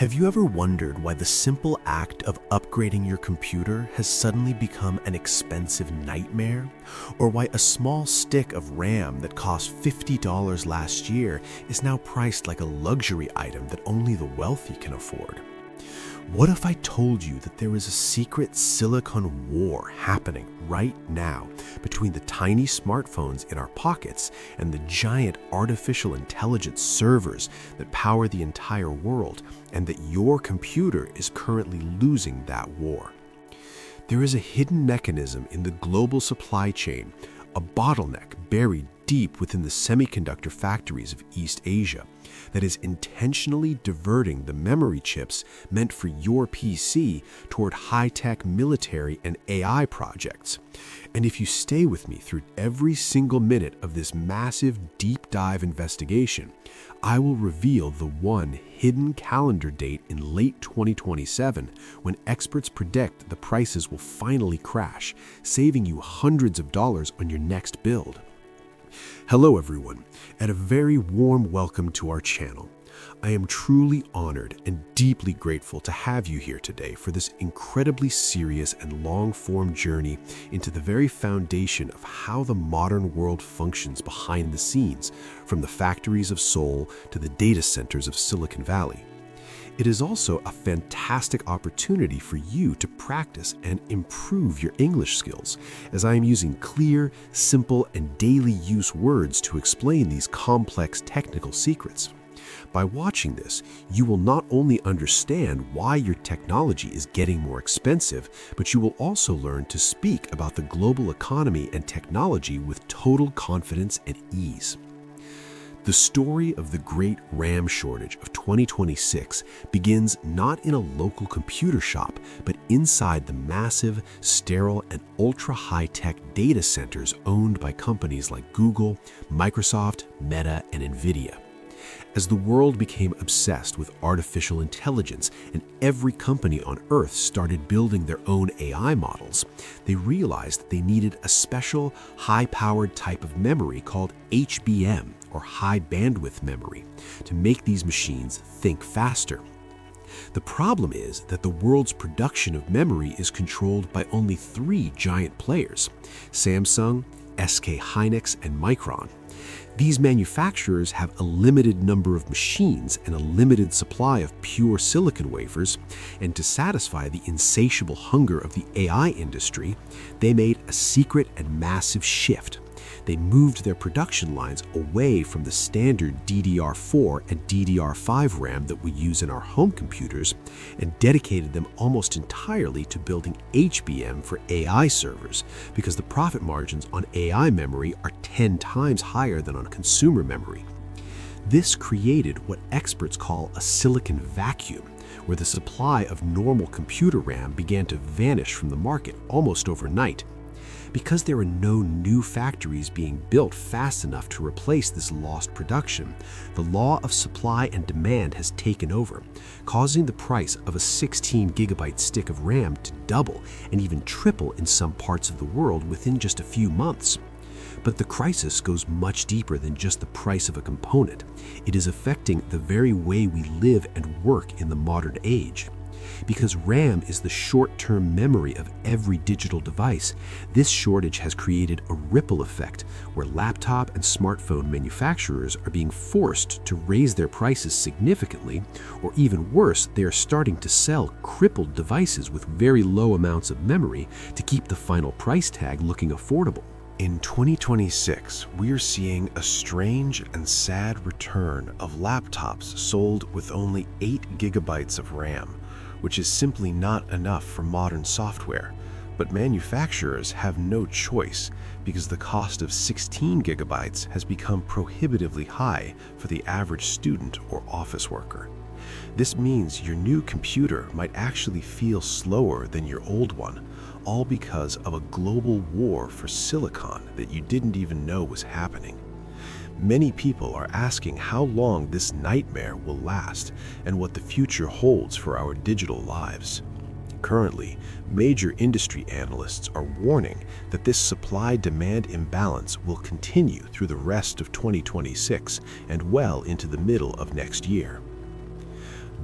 Have you ever wondered why the simple act of upgrading your computer has suddenly become an expensive nightmare? Or why a small stick of RAM that cost $50 last year is now priced like a luxury item that only the wealthy can afford? What if I told you that there is a secret silicon war happening right now between the tiny smartphones in our pockets and the giant artificial intelligence servers that power the entire world, and that your computer is currently losing that war? There is a hidden mechanism in the global supply chain, a bottleneck buried deep within the semiconductor factories of East Asia, that is intentionally diverting the memory chips meant for your PC toward high-tech military and AI projects. And if you stay with me through every single minute of this massive deep dive investigation, I will reveal the one hidden calendar date in late 2027 when experts predict the prices will finally crash, saving you hundreds of dollars on your next build. Hello everyone, and a very warm welcome to our channel. I am truly honored and deeply grateful to have you here today for this incredibly serious and long-form journey into the very foundation of how the modern world functions behind the scenes, from the factories of Seoul to the data centers of Silicon Valley. It is also a fantastic opportunity for you to practice and improve your English skills, as I am using clear, simple, and daily use words to explain these complex technical secrets. By watching this, you will not only understand why your technology is getting more expensive, but you will also learn to speak about the global economy and technology with total confidence and ease. The story of the great RAM shortage of 2026 begins not in a local computer shop, but inside the massive, sterile, and ultra-high-tech data centers owned by companies like Google, Microsoft, Meta, and Nvidia. As the world became obsessed with artificial intelligence and every company on Earth started building their own AI models, they realized that they needed a special, high-powered type of memory called HBM, or high bandwidth memory, to make these machines think faster. The problem is that the world's production of memory is controlled by only three giant players: Samsung, SK Hynix, and Micron. These manufacturers have a limited number of machines and a limited supply of pure silicon wafers, and to satisfy the insatiable hunger of the AI industry, they made a secret and massive shift. They moved their production lines away from the standard DDR4 and DDR5 RAM that we use in our home computers and dedicated them almost entirely to building HBM for AI servers, because the profit margins on AI memory are 10 times higher than on consumer memory. This created what experts call a silicon vacuum, where the supply of normal computer RAM began to vanish from the market almost overnight. Because there are no new factories being built fast enough to replace this lost production, the law of supply and demand has taken over, causing the price of a 16-gigabyte stick of RAM to double and even triple in some parts of the world within just a few months. But the crisis goes much deeper than just the price of a component. It is affecting the very way we live and work in the modern age. Because RAM is the short-term memory of every digital device, this shortage has created a ripple effect where laptop and smartphone manufacturers are being forced to raise their prices significantly, or even worse, they are starting to sell crippled devices with very low amounts of memory to keep the final price tag looking affordable. In 2026, we are seeing a strange and sad return of laptops sold with only 8 gigabytes of RAM, which is simply not enough for modern software. But manufacturers have no choice because the cost of 16 gigabytes has become prohibitively high for the average student or office worker. This means your new computer might actually feel slower than your old one, all because of a global war for silicon that you didn't even know was happening. Many people are asking how long this nightmare will last and what the future holds for our digital lives. Currently, major industry analysts are warning that this supply-demand imbalance will continue through the rest of 2026 and well into the middle of next year.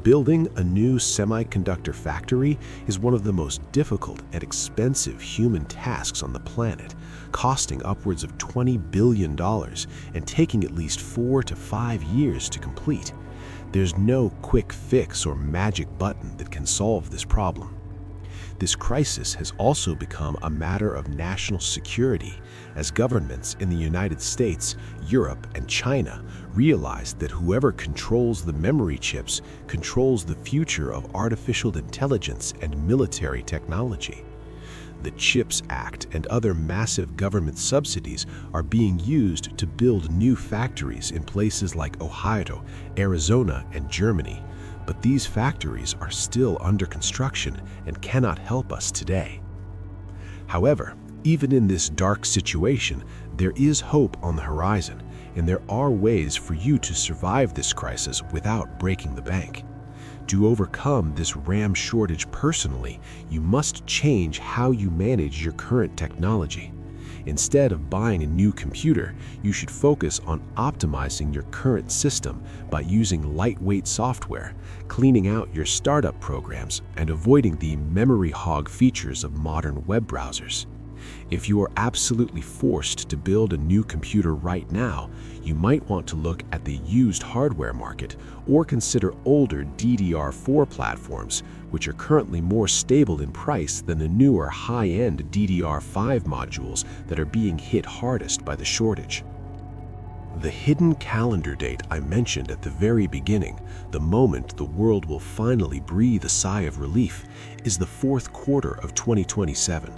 Building a new semiconductor factory is one of the most difficult and expensive human tasks on the planet, costing upwards of $20 billion and taking at least 4 to 5 years to complete. There's no quick fix or magic button that can solve this problem. This crisis has also become a matter of national security, as governments in the United States, Europe, and China realize that whoever controls the memory chips controls the future of artificial intelligence and military technology. The CHIPS Act and other massive government subsidies are being used to build new factories in places like Ohio, Arizona, and Germany. But these factories are still under construction and cannot help us today. However, even in this dark situation, there is hope on the horizon, and there are ways for you to survive this crisis without breaking the bank. To overcome this RAM shortage personally, you must change how you manage your current technology. Instead of buying a new computer, you should focus on optimizing your current system by using lightweight software, cleaning out your startup programs, and avoiding the memory hog features of modern web browsers. If you are absolutely forced to build a new computer right now, you might want to look at the used hardware market or consider older DDR4 platforms, which are currently more stable in price than the newer high-end DDR5 modules that are being hit hardest by the shortage. The hidden calendar date I mentioned at the very beginning, the moment the world will finally breathe a sigh of relief, is the fourth quarter of 2027.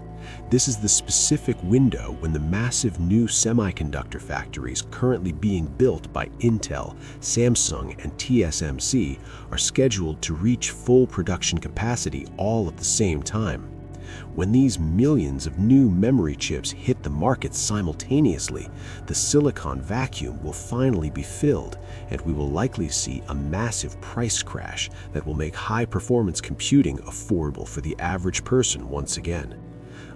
This is the specific window when the massive new semiconductor factories currently being built by Intel, Samsung, and TSMC are scheduled to reach full production capacity all at the same time. When these millions of new memory chips hit the market simultaneously, the silicon vacuum will finally be filled, and we will likely see a massive price crash that will make high-performance computing affordable for the average person once again.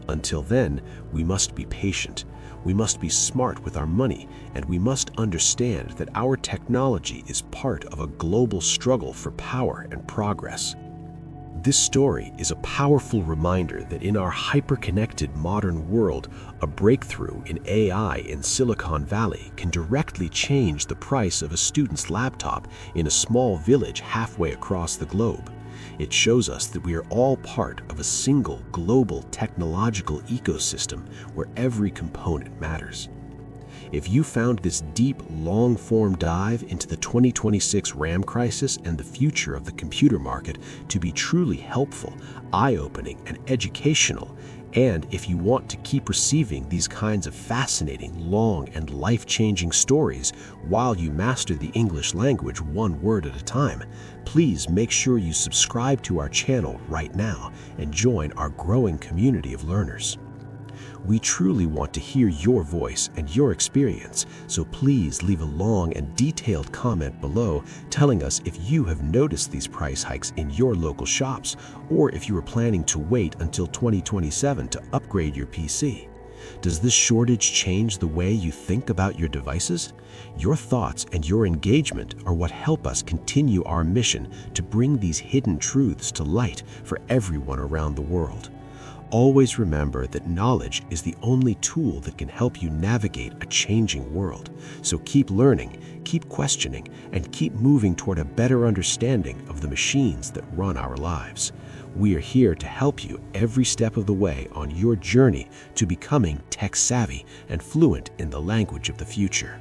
Until then, we must be patient, we must be smart with our money, and we must understand that our technology is part of a global struggle for power and progress. This story is a powerful reminder that in our hyper-connected modern world, a breakthrough in AI in Silicon Valley can directly change the price of a student's laptop in a small village halfway across the globe. It shows us that we are all part of a single global technological ecosystem where every component matters. If you found this deep, long-form dive into the 2026 RAM crisis and the future of the computer market to be truly helpful, eye-opening, and educational, and if you want to keep receiving these kinds of fascinating, long, and life-changing stories while you master the English language one word at a time, please make sure you subscribe to our channel right now and join our growing community of learners. We truly want to hear your voice and your experience, so please leave a long and detailed comment below telling us if you have noticed these price hikes in your local shops, or if you are planning to wait until 2027 to upgrade your PC. Does this shortage change the way you think about your devices? Your thoughts and your engagement are what help us continue our mission to bring these hidden truths to light for everyone around the world. Always remember that knowledge is the only tool that can help you navigate a changing world. So keep learning, keep questioning, and keep moving toward a better understanding of the machines that run our lives. We are here to help you every step of the way on your journey to becoming tech-savvy and fluent in the language of the future.